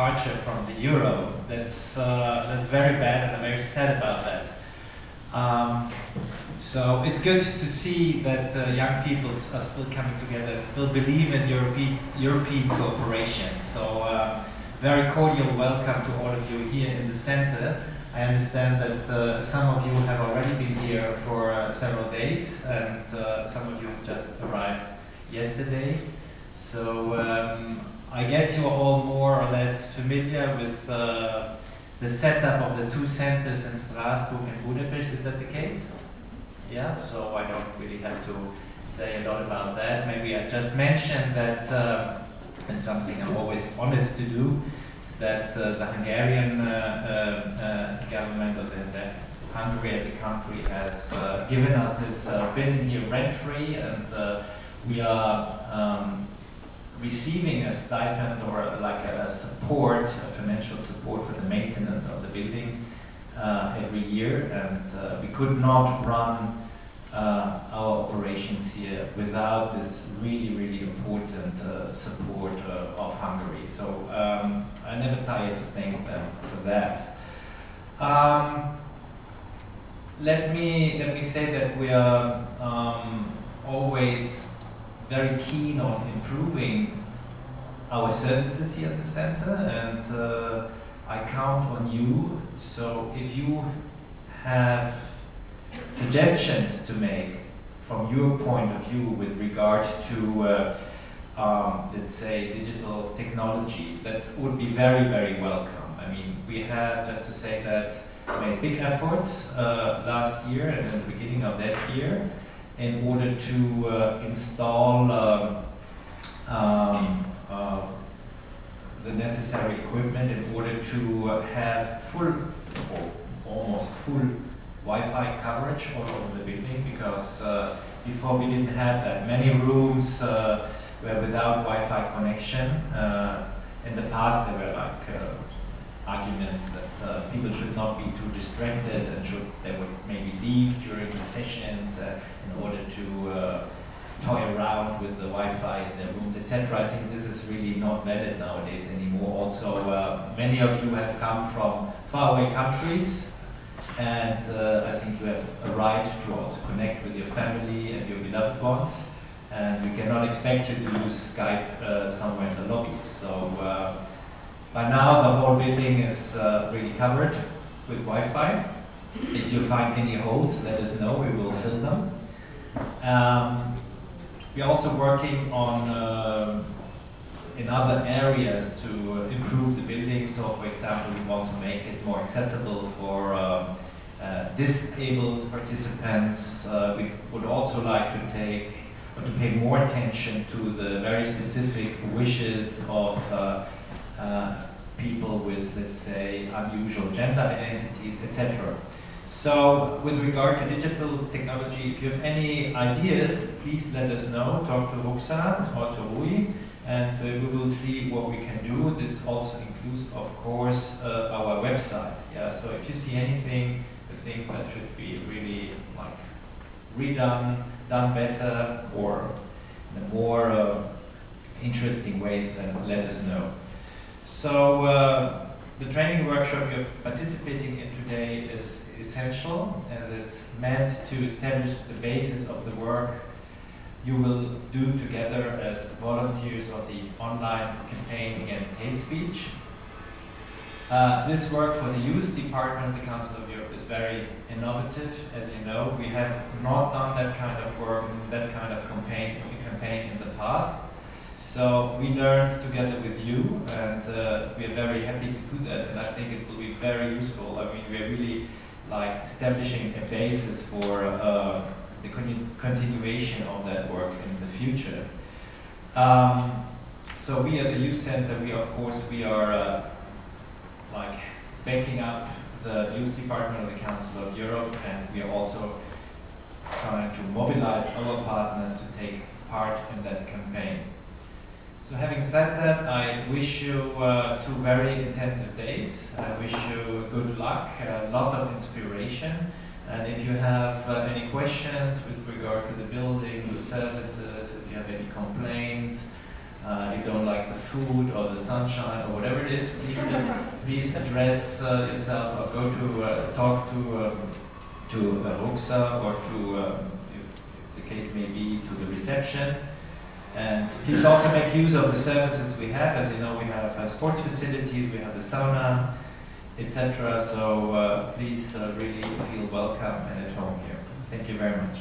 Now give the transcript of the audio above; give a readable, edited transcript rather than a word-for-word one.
departure from the euro. That's very bad, and I'm very sad about that. So it's good to see that young people are still coming together and still believe in European cooperation. So very cordial welcome to all of you here in the center. I understand that some of you have already been here for several days, and some of you have just arrived yesterday. So I guess you are all more or less familiar with the setup of the two centers in Strasbourg and Budapest. Is that the case? Yeah, so I don't really have to say a lot about that. Maybe I just mentioned that, and something I'm always honored to do, that the Hungarian government, or the Hungary as a country, has given us this building here rent-free, and we are receiving a stipend, or like a support, a financial support for the maintenance of the building every year, and we could not run our operations here without this really important support of Hungary. So I never tire to thank them for that. Let me say that we are always very keen on improving our services here at the center, and I count on you. So if you have suggestions to make from your point of view with regard to let's say digital technology, that would be very welcome. I mean, we have, just to say that, made big efforts last year and at the beginning of that year in order to install the necessary equipment in order to have full, or almost full, Wi-Fi coverage all over the building, because before we didn't have that. Many rooms were without Wi-Fi connection. In the past there were like arguments that people should not be too distracted, and they would maybe leave during the sessions in order to toy around with the Wi-Fi in their rooms, etc. I think this is really not valid nowadays anymore. Also, many of you have come from faraway countries, and I think you have a right to also connect with your family and your beloved ones, and we cannot expect you to use Skype somewhere in the lobby. So by now the whole building is really covered with Wi-Fi. If you find any holes, let us know, we will fill them. We are also working on in other areas to improve the building. So, for example, we want to make it more accessible for disabled participants. We would also like to pay more attention to the very specific wishes of people with, let's say, unusual gender identities, etc. So, with regard to digital technology, if you have any ideas, please let us know. Talk to Roxanne or to Rui, and we will see what we can do. This also includes, of course, our website. Yeah. So, if you see anything you think that should be really like redone, done better, or in a more interesting way, then let us know. So, the training workshop you're participating in today is essential, as it's meant to establish the basis of the work you will do together as volunteers of the online campaign against hate speech. This work for the Youth Department of the Council of Europe is very innovative. As you know, we have not done that kind of work, that kind of campaign in the past. So we learned together with you, and we are very happy to do that, and I think it will be very useful. I mean, we are really like establishing a basis for the continuation of that work in the future. So we at the Youth Center, we are like backing up the Youth Department of the Council of Europe, and we are also trying to mobilize our partners to take part in that campaign. So having said that, I wish you 2 very intensive days. I wish you good luck, a lot of inspiration. And if you have any questions with regard to the building, the services, if you have any complaints, you don't like the food or the sunshine or whatever it is, please address yourself or go to talk to Roxa or to, if the case may be, to the reception. And please also make use of the services we have. As you know, we have sports facilities, we have the sauna, etc. So please really feel welcome and at home here. Thank you very much.